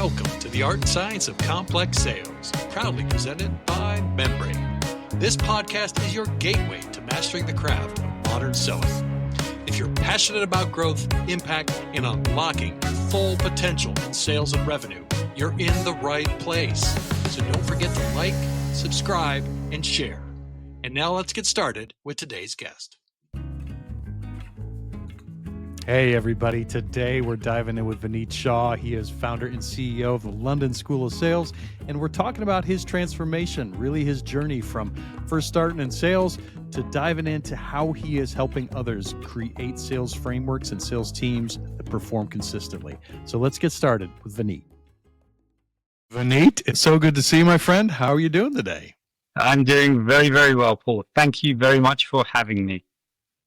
Welcome to the Art and Science of Complex Sales, proudly presented by Membrane. This podcast is your gateway to mastering the craft of modern selling. If you're passionate about growth, impact, and unlocking your full potential in sales and revenue, you're in the right place. So don't forget to like, subscribe, and share. And now let's get started with today's guest. Hey everybody, today we're diving in with Vinit Shah. He is founder and CEO of the London School of Sales, and we're talking about his transformation, really his journey from first starting in sales to diving into how he is helping others create sales frameworks and sales teams that perform consistently. So let's get started with Vinit. Vinit, it's so good to see you, my friend. How are you doing today? I'm doing very, very well, Paul. Thank you very much for having me.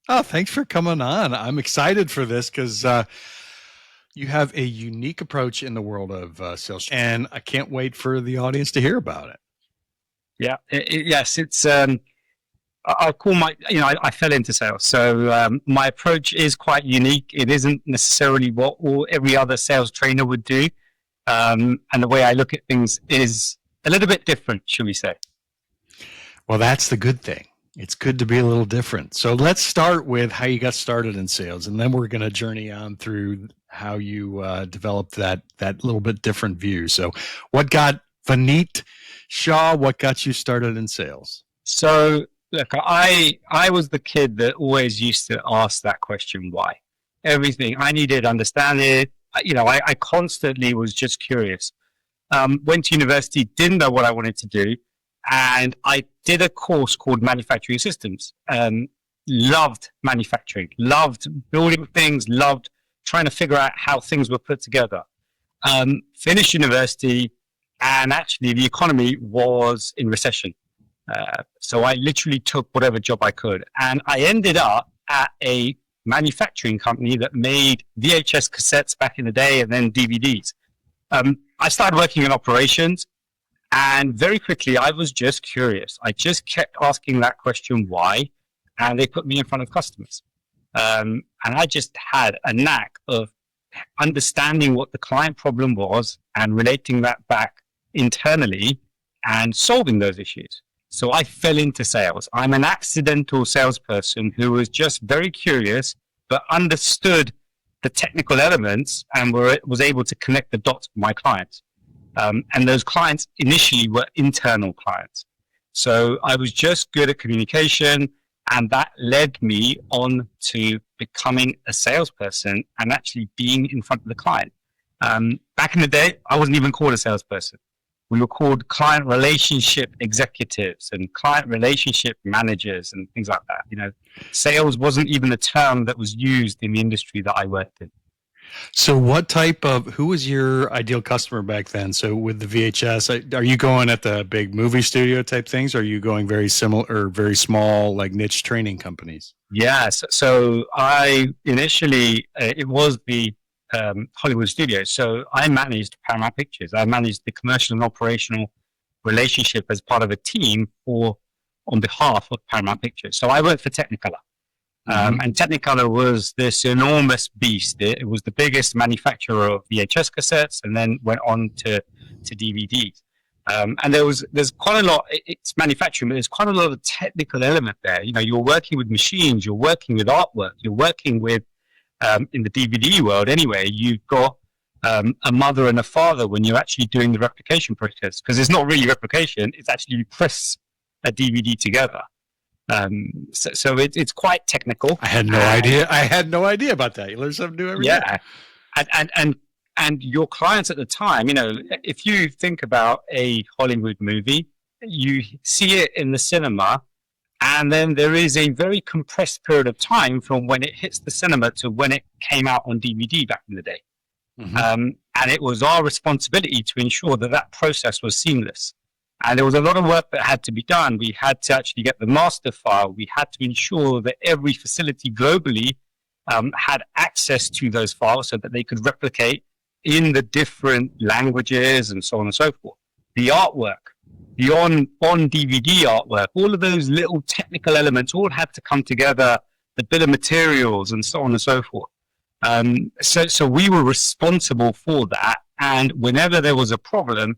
Oh, thanks for coming on. I'm excited for this because you have a unique approach in the world of sales, and I can't wait for the audience to hear about it. Yeah, yes, it's. I'll call I fell into sales, so my approach is quite unique. It isn't necessarily what every other sales trainer would do, and the way I look at things is a little bit different, shall we say? Well, that's the good thing. It's good to be a little different. So let's start with how you got started in sales, and then we're going to journey on through how you developed that little bit different view. So what got Vinit Shah, what got you started in sales? So look, I was the kid that always used to ask that question, why? Everything. I needed to understand it. I constantly was just curious. Went to university, didn't know what I wanted to do. And I did a course called Manufacturing Systems. Loved manufacturing, loved building things, loved trying to figure out how things were put together. Finished university, and actually the economy was in recession. So I literally took whatever job I could. And I ended up at a manufacturing company that made VHS cassettes back in the day and then DVDs. I started working in operations. And very quickly, I was just curious. I just kept asking that question, why? And they put me in front of customers. And I just had a knack of understanding what the client problem was and relating that back internally and solving those issues. So I fell into sales. I'm an accidental salesperson who was just very curious, but understood the technical elements and was able to connect the dots with my clients. And those clients initially were internal clients. So I was just good at communication, and that led me on to becoming a salesperson and actually being in front of the client. Back in the day, I wasn't even called a salesperson. We were called client relationship executives and client relationship managers and things like that. Sales wasn't even a term that was used in the industry that I worked in. So who was your ideal customer back then? So with the VHS, are you going at the big movie studio type things? Or are you going very similar or very small, like niche training companies? Yes. So I initially, it was the Hollywood studios. So I managed Paramount Pictures. I managed the commercial and operational relationship as part of a team on behalf of Paramount Pictures. So I worked for Technicolor. And Technicolor was this enormous beast. It was the biggest manufacturer of VHS cassettes, and then went on to DVDs. And there's quite a lot. It's manufacturing, but there's quite a lot of technical element there. You're working with machines, you're working with artwork, you're working with in the DVD world anyway. You've got a mother and a father when you're actually doing the replication process, because it's not really replication; it's actually you press a DVD together. So it's quite technical. I had no idea. I had no idea about that. You learn something new every day. And your clients at the time, if you think about a Hollywood movie, you see it in the cinema, and then there is a very compressed period of time from when it hits the cinema to when it came out on DVD back in the day. And it was our responsibility to ensure that process was seamless. And there was a lot of work that had to be done. We had to actually get the master file. We had to ensure that every facility globally had access to those files so that they could replicate in the different languages and so on and so forth. The artwork, the on DVD artwork, all of those little technical elements all had to come together, the bill of materials and so on and so forth. So we were responsible for that. And whenever there was a problem,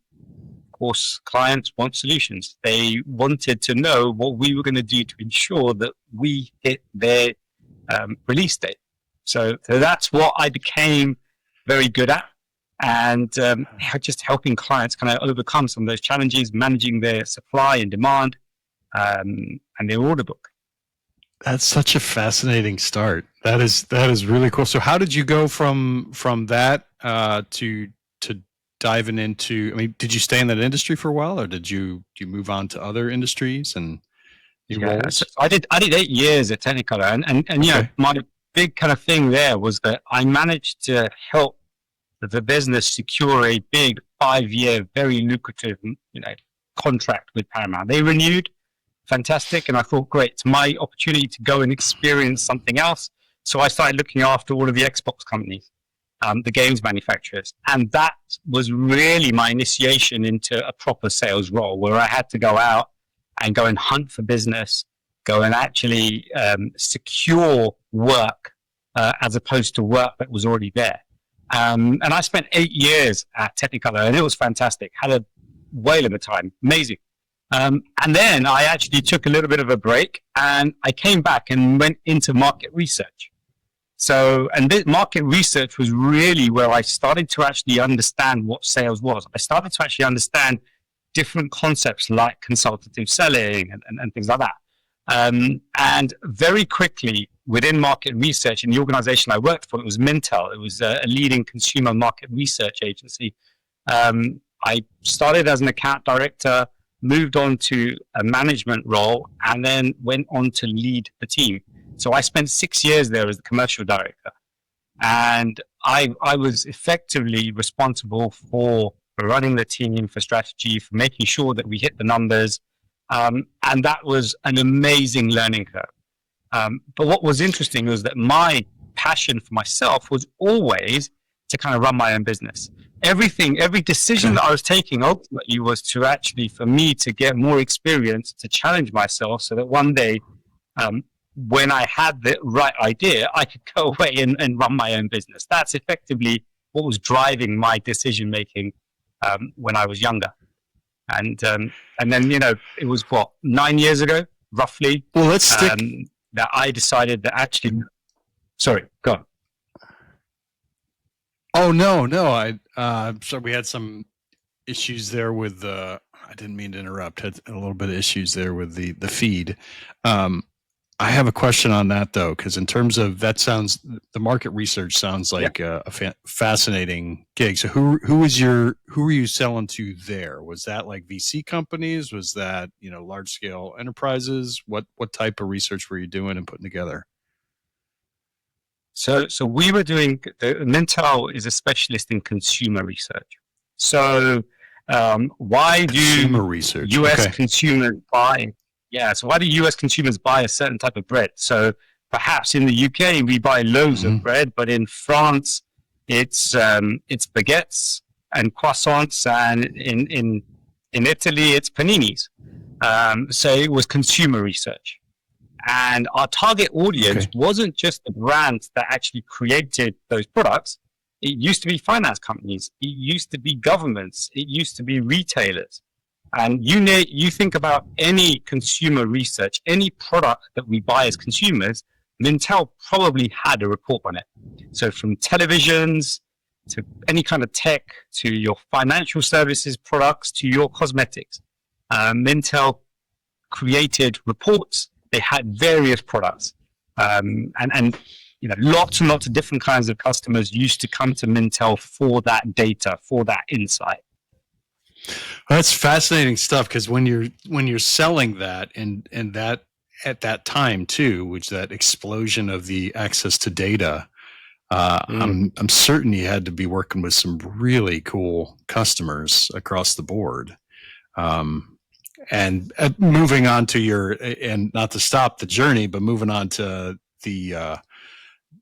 of course, clients want solutions. They wanted to know what we were going to do to ensure that we hit their release date. So that's what I became very good at. And just helping clients kind of overcome some of those challenges, managing their supply and demand, and their order book. That's such a fascinating start. That is really cool. So how did you go from that to diving into? I mean, did you stay in that industry for a while, or did you move on to other industries and new roles? So I did 8 years at Technicolor, and you know, my big kind of thing there was that I managed to help the business secure a big 5-year, very lucrative, contract with Paramount. They renewed. Fantastic. And I thought, great, it's my opportunity to go and experience something else. So I started looking after all of the Xbox companies, the games manufacturers. And that was really my initiation into a proper sales role where I had to go out and go and hunt for business, go and actually secure work as opposed to work that was already there. And I spent 8 years at Technicolor, and it was fantastic. Had a whale of a time. Amazing. And then I actually took a little bit of a break, and I came back and went into market research. So, and this market research was really where I started to actually understand what sales was. I started to actually understand different concepts like consultative selling and things like that. And very quickly within market research in the organization I worked for, it was Mintel. It was a leading consumer market research agency. I started as an account director, moved on to a management role, and then went on to lead the team. So I spent 6 years there as the commercial director. And I was effectively responsible for running the team, for strategy, for making sure that we hit the numbers. And that was an amazing learning curve. But what was interesting was that my passion for myself was always to kind of run my own business. Every decision that I was taking ultimately was to actually, for me to get more experience, to challenge myself so that one day, when I had the right idea, I could go away and run my own business. That's effectively what was driving my decision making when I was younger. And then, it was 9 years ago, roughly. Well, let's stick. That I decided that actually. Sorry, go on. Oh no! I'm sorry. We had some issues there with the. I didn't mean to interrupt. Had a little bit of issues there with the feed. I have a question on that though, because in terms of that, the market research sounds like a fascinating gig. So who were you selling to there? Was that like VC companies? Was that large scale enterprises? What type of research were you doing and putting together? So we were doing. Mintel is a specialist in consumer research. So why do consumer research? U.S. consumers buy? Yeah, so why do U.S. consumers buy a certain type of bread? So perhaps in the UK we buy loaves of bread, but in France it's baguettes and croissants, and in Italy it's paninis. So it was consumer research, and our target audience wasn't just the brands that actually created those products. It used to be finance companies. It used to be governments. It used to be retailers. And you think about any consumer research, any product that we buy as consumers, Mintel probably had a report on it. So from televisions to any kind of tech to your financial services products to your cosmetics, Mintel created reports. They had various products, and lots and lots of different kinds of customers used to come to Mintel for that data, for that insight. Well, that's fascinating stuff, because when you're selling that and that at that time too, which that explosion of the access to data, I'm certain you had to be working with some really cool customers across the board. And moving on to and not to stop the journey, but moving on to the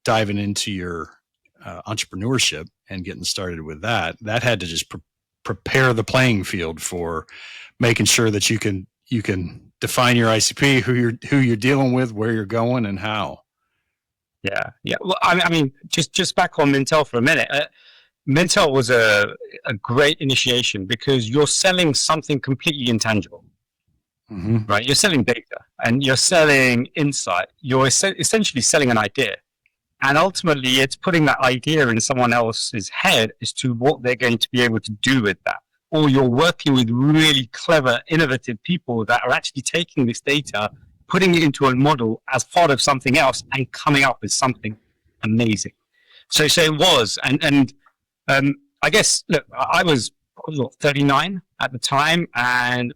diving into your entrepreneurship and getting started with that had to just prepare the playing field for making sure that you can define your ICP, who you're dealing with, where you're going, and how. Yeah. Well, I mean, just back on Mintel for a minute. Mintel was a great initiation because you're selling something completely intangible, right? You're selling data and you're selling insight. You're essentially selling an idea. And ultimately, it's putting that idea in someone else's head as to what they're going to be able to do with that. Or you're working with really clever, innovative people that are actually taking this data, putting it into a model as part of something else and coming up with something amazing. So it was. And I guess, look, I was 39 at the time, and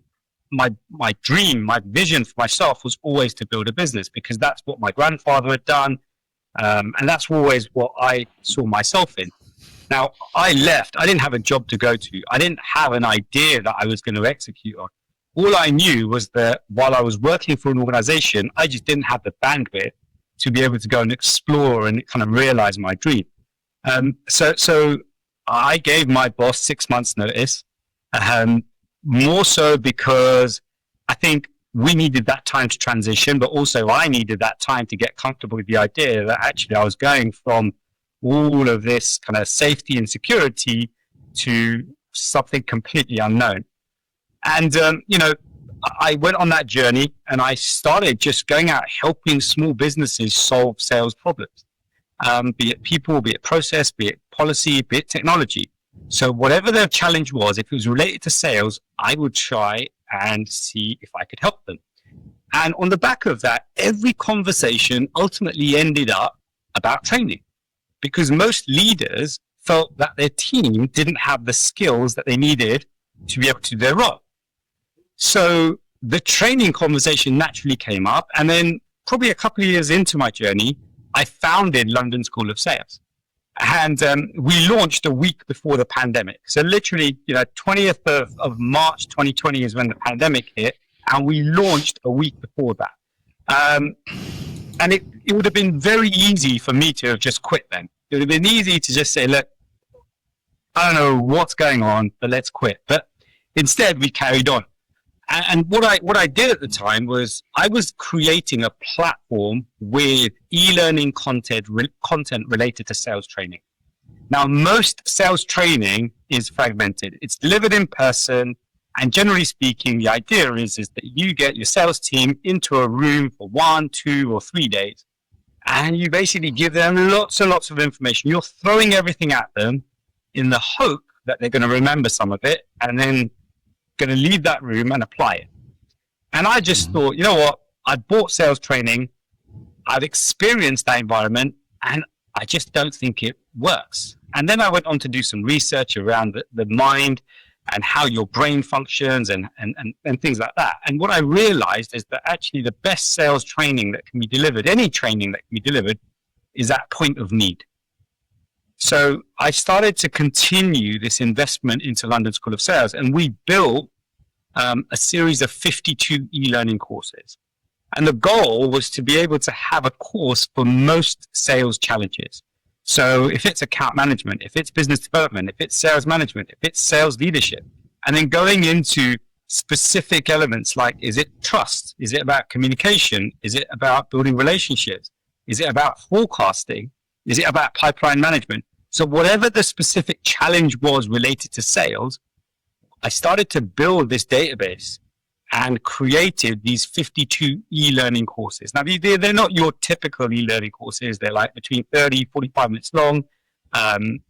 my dream, my vision for myself was always to build a business because that's what my grandfather had done. And that's always what I saw myself in. Now, I left. I didn't have a job to go to. I didn't have an idea that I was going to execute on. All I knew was that while I was working for an organization, I just didn't have the bandwidth to be able to go and explore and kind of realize my dream. So I gave my boss 6 months notice, more so because I think we needed that time to transition, but also I needed that time to get comfortable with the idea that actually I was going from all of this kind of safety and security to something completely unknown. And, I went on that journey and I started just going out helping small businesses solve sales problems, be it people, be it process, be it policy, be it technology. So whatever their challenge was, if it was related to sales, I would try and see if I could help them. And on the back of that, every conversation ultimately ended up about training because most leaders felt that their team didn't have the skills that they needed to be able to do their role. So the training conversation naturally came up. And then probably a couple of years into my journey, I founded London School of Sales. And we launched a week before the pandemic. So literally, 20th of March 2020 is when the pandemic hit. And we launched a week before that. And it would have been very easy for me to have just quit then. It would have been easy to just say, look, I don't know what's going on, but let's quit. But instead, we carried on. And what I did at the time was I was creating a platform with e-learning content related to sales training. Now, most sales training is fragmented. It's delivered in person. And generally speaking, the idea is that you get your sales team into a room for 1, 2, or 3 days. And you basically give them lots and lots of information. You're throwing everything at them in the hope that they're going to remember some of it and then going to leave that room and apply it. And I just thought, you know what? I bought sales training. I've experienced that environment and I just don't think it works. And then I went on to do some research around the mind and how your brain functions and things like that. And what I realized is that actually the best sales training that can be delivered, any training that can be delivered, is at point of need. So I started to continue this investment into London School of Sales, and we built a series of 52 e-learning courses. And the goal was to be able to have a course for most sales challenges. So if it's account management, if it's business development, if it's sales management, if it's sales leadership, and then going into specific elements like, is it trust? Is it about communication? Is it about building relationships? Is it about forecasting? Is it about pipeline management? So whatever the specific challenge was related to sales, I started to build this database and created these 52 e-learning courses. Now, they're not your typical e-learning courses. They're like between 30, 45 minutes long.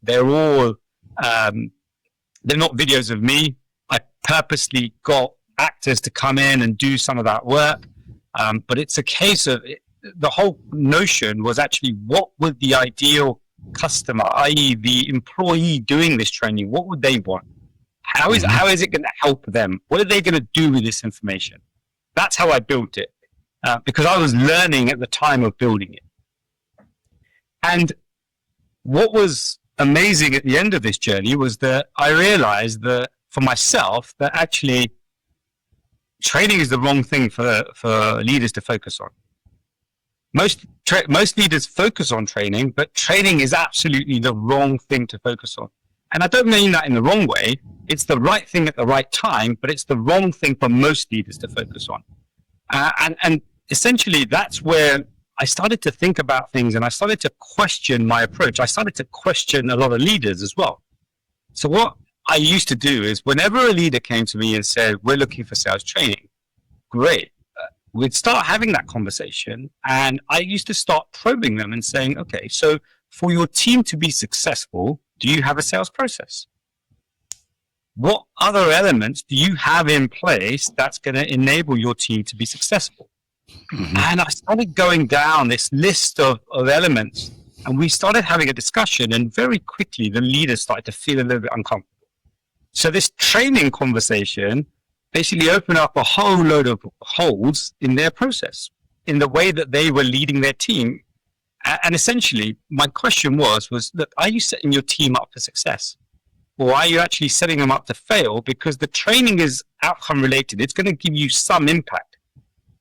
They're all, they're not videos of me. I purposely got actors to come in and do some of that work. But it's a case of, the whole notion was actually what would the ideal customer, i.e. the employee doing this training, what would they want? How is it going to help them? What are they going to do with this information? That's how I built it, because I was learning at the time of building it. And what was amazing at the end of this journey was that I realized that for myself, that actually training is the wrong thing for leaders to focus on. Most leaders focus on training, but training is absolutely the wrong thing to focus on. And I don't mean that in the wrong way. It's the right thing at the right time, but it's the wrong thing for most leaders to focus on. And essentially, that's where I started to think about things and I started to question my approach. I started to question a lot of leaders as well. So what I used to do is whenever a leader came to me and said, we're looking for sales training, great. We'd start having that conversation. And I used to start probing them and saying, okay, so for your team to be successful, do you have a sales process? What other elements do you have in place that's going to enable your team to be successful? Mm-hmm. And I started going down this list of elements, and we started having a discussion, and very quickly the leaders started to feel a little bit uncomfortable. So this training conversation basically opened up a whole load of holes in their process, in the way that they were leading their team. And essentially, my question was, look, are you setting your team up for success? Or are you actually setting them up to fail? Because the training is outcome related. It's going to give you some impact.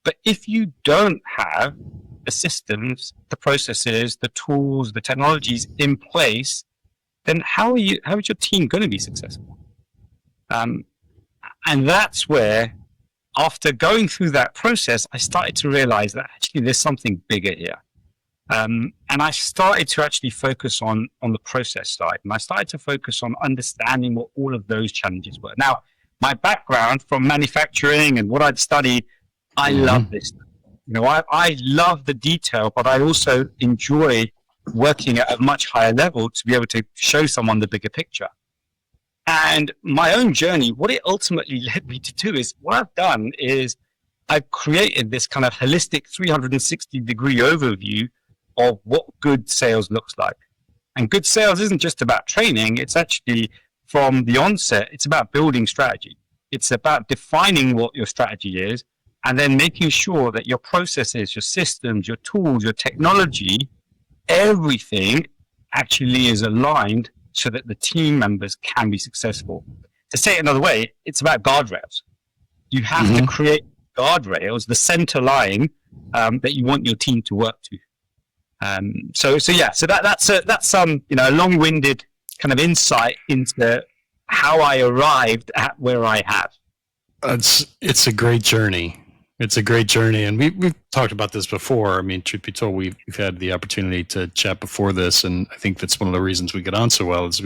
But if you don't have the systems, the processes, the tools, the technologies in place, then how is your team going to be successful? And that's where, after going through that process, I started to realize that actually there's something bigger here. And I started to actually focus on the process side. And I started to focus on understanding what all of those challenges were. Now, my background from manufacturing and what I'd studied, I love this. You know, I love the detail, but I also enjoy working at a much higher level to be able to show someone the bigger picture. And my own journey, what it ultimately led me to do is, what I've done is I've created this kind of holistic 360-degree overview of what good sales looks like. And good sales isn't just about training. It's actually, from the onset, it's about building strategy. It's about defining what your strategy is, and then making sure that your processes, your systems, your tools, your technology, everything actually is aligned so that the team members can be successful. To say it another way, it's about guardrails. You have to create guardrails, the center line that you want your team to work to. So that's a long-winded kind of insight into how I arrived at where I have. It's a great journey. It's a great journey, and we've talked about this before. I mean, truth be told, we've had the opportunity to chat before this, and I think that's one of the reasons we get on so well is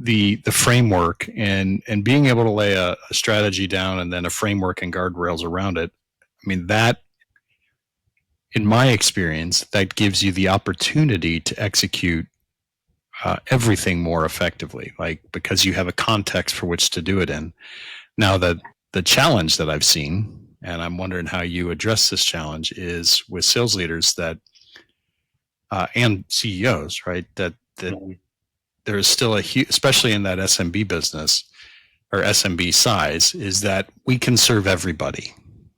the framework and being able to lay a strategy down and then a framework and guardrails around it. I mean, that, in my experience, that gives you the opportunity to execute everything more effectively, like because you have a context for which to do it in. Now, the challenge that I've seen, and I'm wondering how you address this challenge, is with sales leaders that and CEOs, right? That there is still a huge, especially in that SMB business or SMB size, is that we can serve everybody.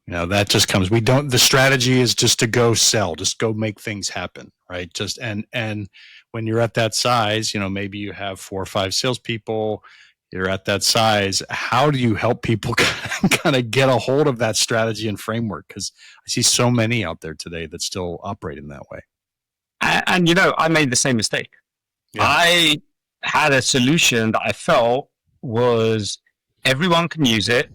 You know, that just comes. The strategy is just to go sell, just go make things happen, right? And when you're at that size, you know, maybe you have 4 or 5 salespeople. You're at that size. How do you help people kind of get a hold of that strategy and framework? Because I see so many out there today that still operate in that way. And you know, I made the same mistake. Yeah. I had a solution that I felt was everyone can use it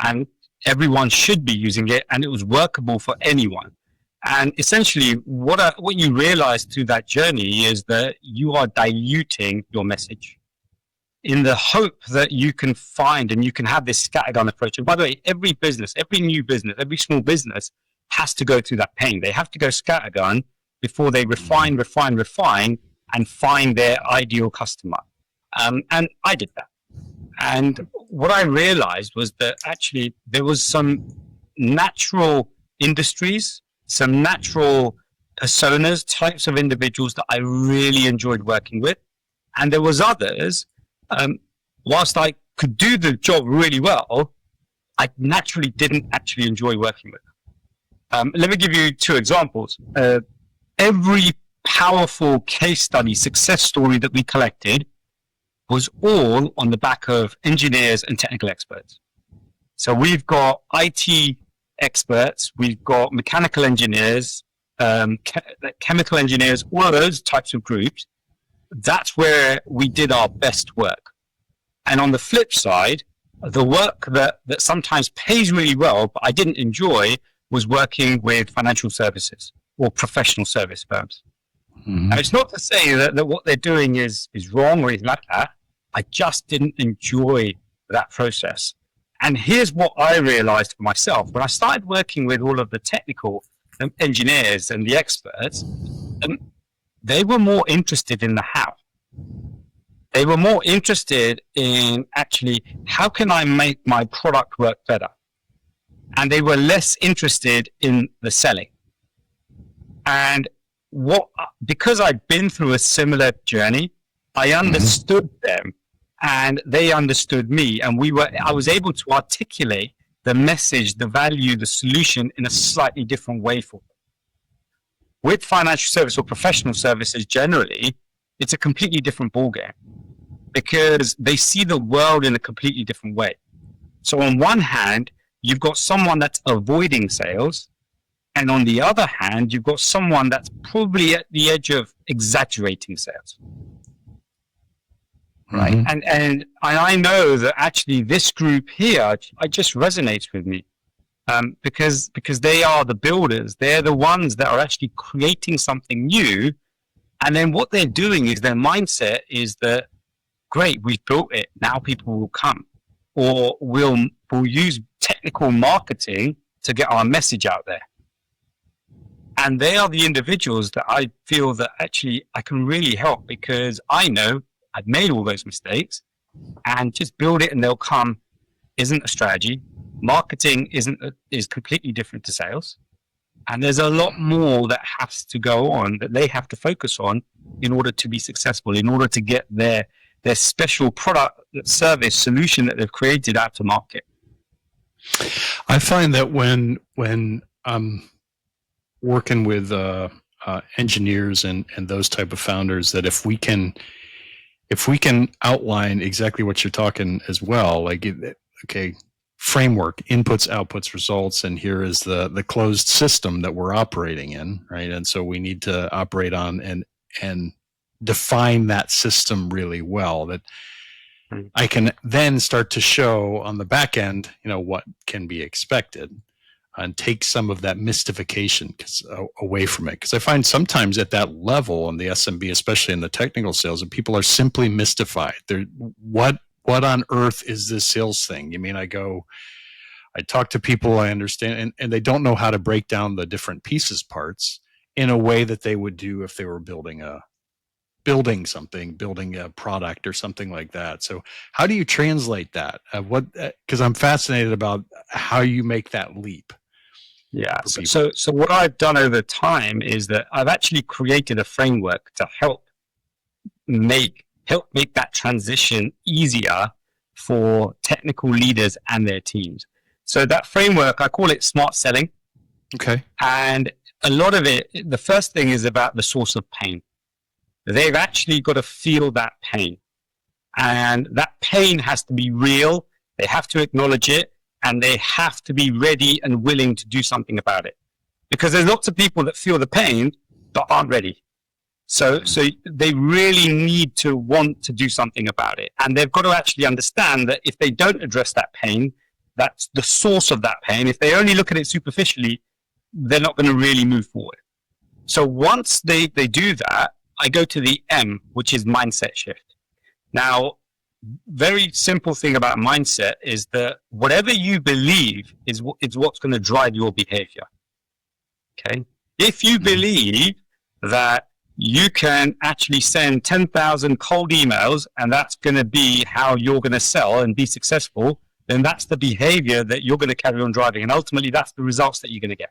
and everyone should be using it, and it was workable for anyone. And essentially, what you realize through that journey is that you are diluting your message in the hope that you can find and you can have this scattergun approach. And by the way, every business, every new business, every small business has to go through that pain. They have to go scattergun before they refine, and find their ideal customer. And I did that. And what I realized was that actually there was some natural industries, some natural personas, types of individuals that I really enjoyed working with. And there was others, whilst I could do the job really well, I naturally didn't actually enjoy working with them. Let me give you 2 examples. Every powerful case study, success story that we collected was all on the back of engineers and technical experts. So we've got IT experts, we've got mechanical engineers, chemical engineers, all of those types of groups. That's where we did our best work. And on the flip side, the work that sometimes pays really well, but I didn't enjoy, was working with financial services or professional service firms. Mm-hmm. Now, it's not to say that what they're doing is wrong or anything like that. I just didn't enjoy that process. And here's what I realized for myself. When I started working with all of the technical engineers and the experts, they were more interested in the how. They were more interested in actually, how can I make my product work better? And they were less interested in the selling. And because I'd been through a similar journey, I understood them and they understood me. And I was able to articulate the message, the value, the solution in a slightly different way for them. With financial service or professional services generally, it's a completely different ballgame because they see the world in a completely different way. So on one hand, you've got someone that's avoiding sales. And on the other hand, you've got someone that's probably at the edge of exaggerating sales. Right. Mm-hmm. And I know that actually this group here, it just resonates with me. Because they are the builders. They're the ones that are actually creating something new. And then what they're doing is their mindset is that, great, we've built it. Now people will come. Or we'll use technical marketing to get our message out there. And they are the individuals that I feel that actually I can really help because I know I've made all those mistakes and just build it and they'll come isn't a strategy. Marketing is completely different to sales. And there's a lot more that has to go on that they have to focus on in order to be successful, in order to get their special product, service, solution that they've created out to market. I find that when I'm working with engineers and those type of founders, that if we can outline exactly what you're talking as well, like, okay, framework, inputs, outputs, results, and here is the closed system that we're operating in, right? And so we need to operate on and define that system really well, that I can then start to show on the back end, what can be expected, and take some of that mystification away from it. Because I find sometimes at that level in the SMB, especially in the technical sales, and people are simply mystified. They're what on earth is this sales thing? You mean I talk to people, I understand, and they don't know how to break down the different pieces parts in a way that they would do if they were building a product or something like that. So how do you translate that? Because I'm fascinated about how you make that leap. Yeah. So what I've done over time is that I've actually created a framework to help make that transition easier for technical leaders and their teams. So that framework, I call it smart selling. Okay. And a lot of it, the first thing is about the source of pain. They've actually got to feel that pain. And that pain has to be real. They have to acknowledge it. And they have to be ready and willing to do something about it. Because there's lots of people that feel the pain, but aren't ready. So they really need to want to do something about it. And they've got to actually understand that if they don't address that pain, that's the source of that pain. If they only look at it superficially, they're not going to really move forward. So once they do that, I go to the M, which is mindset shift. Now, very simple thing about mindset is that whatever you believe is what's going to drive your behavior. Okay? If you believe that you can actually send 10,000 cold emails and that's going to be how you're going to sell and be successful, then that's the behavior that you're going to carry on driving. And ultimately, that's the results that you're going to get.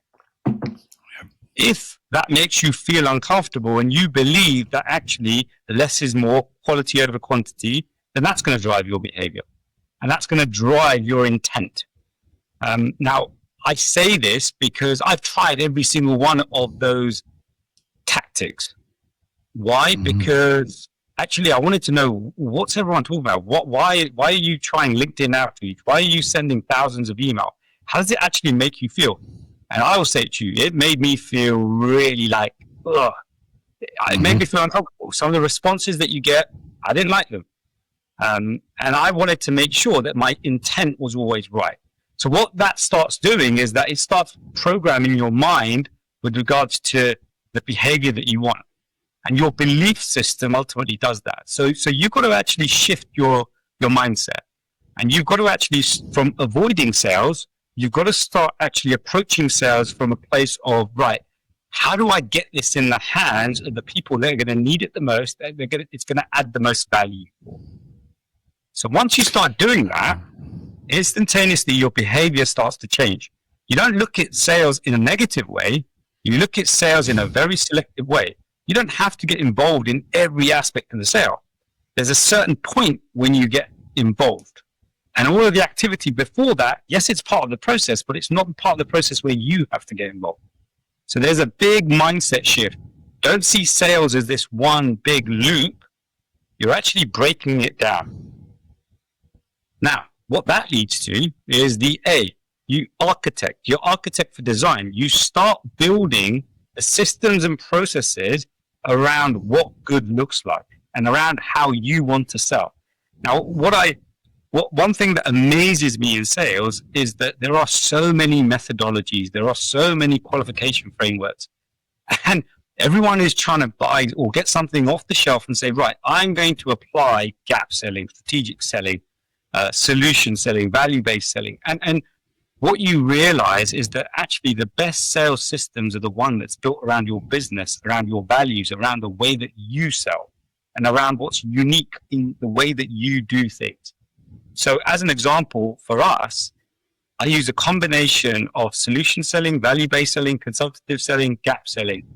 If that makes you feel uncomfortable and you believe that actually less is more, quality over quantity, then that's going to drive your behavior. And that's going to drive your intent. Now, I say this because I've tried every single one of those tactics. Why? Because actually, I wanted to know, what's everyone talking about? Why are you trying LinkedIn outreach? Why are you sending thousands of emails? How does it actually make you feel? And I will say to you, it made me feel really like, ugh. It made me feel uncomfortable. Some of the responses that you get, I didn't like them. And I wanted to make sure that my intent was always right. So what that starts doing is that it starts programming your mind with regards to the behavior that you want. And your belief system ultimately does that. So you've got to actually shift your mindset. And you've got to actually, from avoiding sales, you've got to start actually approaching sales from a place of, right, how do I get this in the hands of the people that are going to need it the most, it's going to add the most value? So once you start doing that, instantaneously your behavior starts to change. You don't look at sales in a negative way. You look at sales in a very selective way. You don't have to get involved in every aspect of the sale. There's a certain point when you get involved. And all of the activity before that, yes, it's part of the process, but it's not part of the process where you have to get involved. So there's a big mindset shift. Don't see sales as this one big loop. You're actually breaking it down. Now, what that leads to is the A. You architect. You're architect for design. You start building the systems and processes around what good looks like and around how you want to sell. Now, one thing that amazes me in sales is that there are so many methodologies, there are so many qualification frameworks, and everyone is trying to buy or get something off the shelf and say, right, I'm going to apply gap selling, strategic selling, solution selling, value-based selling. And what you realize is that actually the best sales systems are the one that's built around your business, around your values, around the way that you sell, and around what's unique in the way that you do things. So as an example, for us, I use a combination of solution selling, value-based selling, consultative selling, gap selling,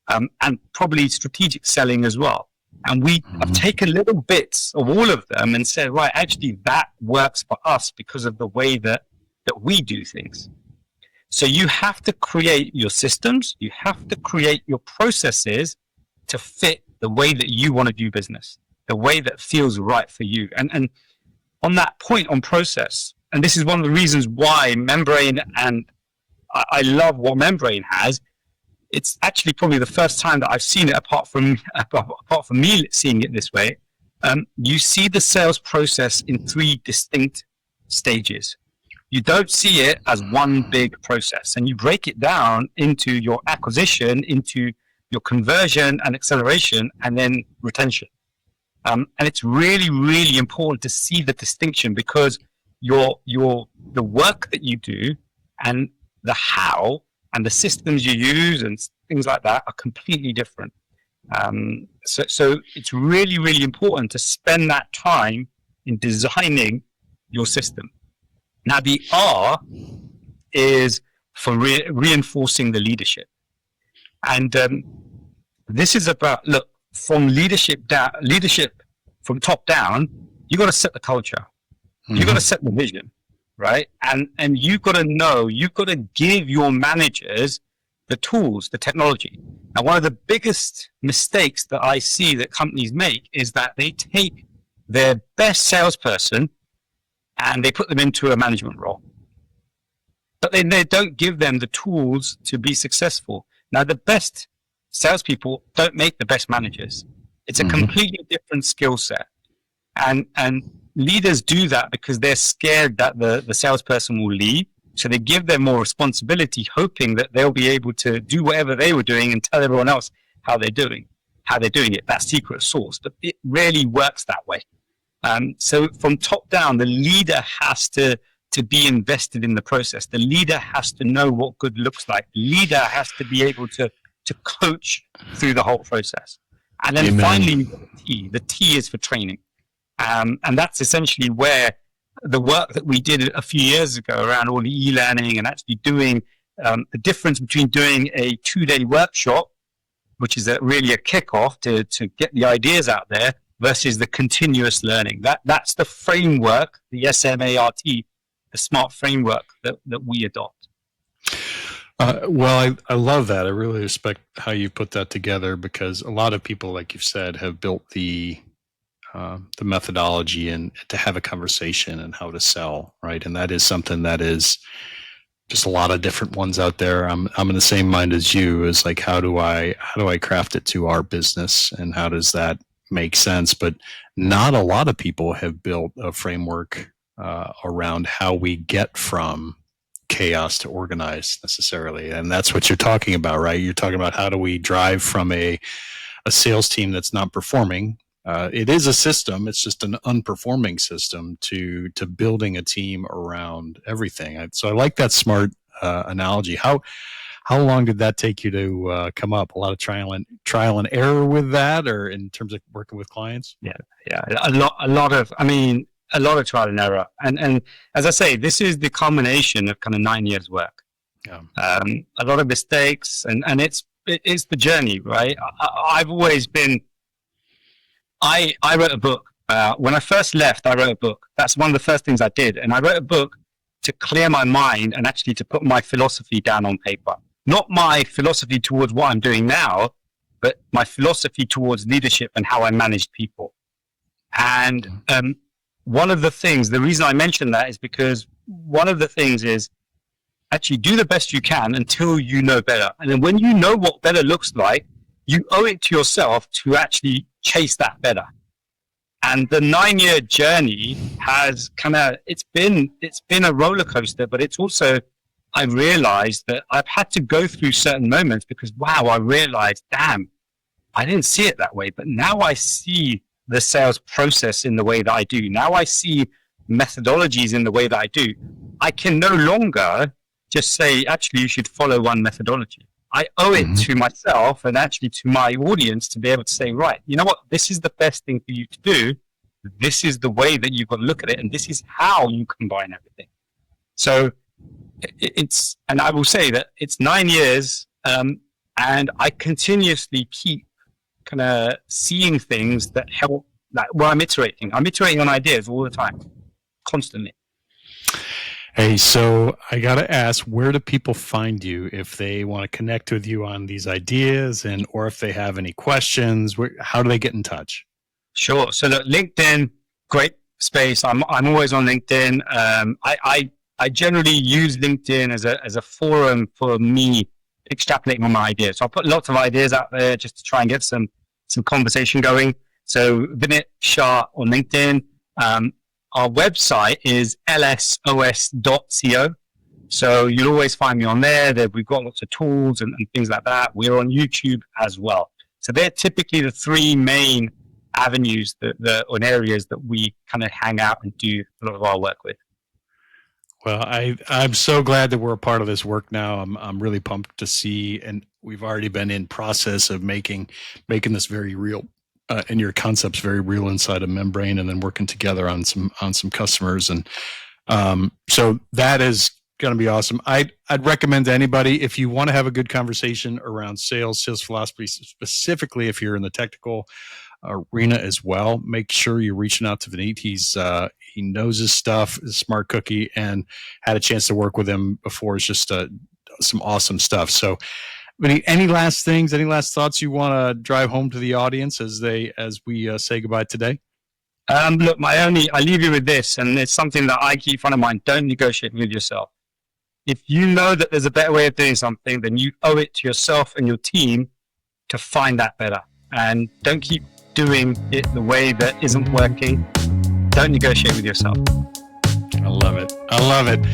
and probably strategic selling as well. And we have taken little bits of all of them and said, right, actually that works for us because of the way that we do things. So you have to create your systems, you have to create your processes to fit the way that you want to do business, the way that feels right for you. And on that point on process, and this is one of the reasons why Membrane, and I love what Membrane has, it's actually probably the first time that I've seen it apart from me seeing it this way. You see the sales process in 3 distinct stages. You don't see it as one big process, and you break it down into your acquisition, into your conversion and acceleration, and then retention. And it's really, really important to see the distinction, because the work that you do and the how and the systems you use and things like that are completely different. So it's really, really important to spend that time in designing your system. Now, the R is for reinforcing the leadership. And this is about, look, from leadership from top down, you got to set the culture. You got to set the vision, right? And you've got to know, you've got to give your managers the tools, the technology. Now, one of the biggest mistakes that I see that companies make is that they take their best salesperson and they put them into a management role. But then they don't give them the tools to be successful. Now, the best salespeople don't make the best managers. It's a completely different skill set. And leaders do that because they're scared that the salesperson will leave. So they give them more responsibility, hoping that they'll be able to do whatever they were doing and tell everyone else how they're doing it, that secret sauce. But it rarely works that way. So from top down, the leader has to be invested in the process. The leader has to know what good looks like. The leader has to be able to coach through the whole process. And then finally, the T is for training. And that's essentially where the work that we did a few years ago around all the e-learning and actually doing the difference between doing a 2-day workshop, which is really a kickoff to get the ideas out there, versus the continuous learning. That's the framework, the SMART, the SMART framework that we adopt. Well, I love that. I really respect how you put that together, because a lot of people, like you've said, have built the methodology and to have a conversation and how to sell, right? And that is something that is just a lot of different ones out there. I'm in the same mind as you. Is like, how do I craft it to our business, and how does that make sense? But not a lot of people have built a framework around how we get from chaos to organized necessarily. And that's what you're talking about, right? You're talking about how do we drive from a sales team that's not performing. It is a system. It's just an unperforming system to building a team around everything. So I like that smart analogy. How long did that take you to come up? A lot of trial and error with that, or in terms of working with clients? Yeah. A lot of trial and error. And as I say, this is the culmination of kind of 9 years work. Yeah. A lot of mistakes, and it's the journey, right? I've always been. I wrote a book. When I first left, I wrote a book. That's one of the first things I did, and I wrote a book to clear my mind and actually to put my philosophy down on paper. Not my philosophy towards what I'm doing now, but my philosophy towards leadership and how I manage people. And one of the things, the reason I mention that is because one of the things is actually do the best you can until you know better. And then when you know what better looks like, you owe it to yourself to actually chase that better. And the 9-year journey has it's been a roller coaster, but it's also, I realized that I've had to go through certain moments because, wow, I realized, damn, I didn't see it that way. But now I see the sales process in the way that I do. Now I see methodologies in the way that I do. I can no longer just say, actually, you should follow one methodology. I owe it to myself and actually to my audience to be able to say, right, you know what, this is the best thing for you to do. This is the way that you've got to look at it. And this is how you combine everything. So and I will say that it's 9 years, and I continuously keep kind of seeing things that help, where I'm iterating on ideas all the time, constantly. Hey, so I got to ask, where do people find you if they want to connect with you on these ideas, or if they have any questions? How do they get in touch? Sure. So look, LinkedIn, great space. I'm always on LinkedIn. I generally use LinkedIn as a forum for me extrapolating on my ideas. So I put lots of ideas out there just to try and get some conversation going. So Vinit Shah on LinkedIn. Our website is lsos.co. So you'll always find me on there. We've got lots of tools and things like that. We're on YouTube as well. So they're typically the three main avenues or areas that we kind of hang out and do a lot of our work with. Well, I'm so glad that we're a part of this work now. I'm really pumped to see, and we've already been in process of making this very real. And your concepts very real inside a membrane, and then working together on some customers, and so that is going to be awesome. I'd recommend to anybody, if you want to have a good conversation around sales philosophy, specifically if you're in the technical arena as well, make sure you're reaching out to Vinit. He knows his stuff, is a smart cookie, and had a chance to work with him before. It's just some awesome stuff. So. Any last things, any last thoughts you want to drive home to the audience as we say goodbye today? Look, I leave you with this, and it's something that I keep front of mind. Don't negotiate with yourself. If you know that there's a better way of doing something, then you owe it to yourself and your team to find that better. And don't keep doing it the way that isn't working. Don't negotiate with yourself. I love it.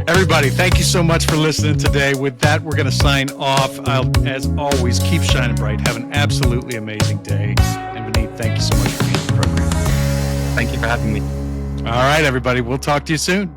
Everybody, thank you so much for listening today. With that, we're going to sign off. As always, keep shining bright. Have an absolutely amazing day. And Vinit, thank you so much for being on the program. Thank you for having me. All right, everybody. We'll talk to you soon.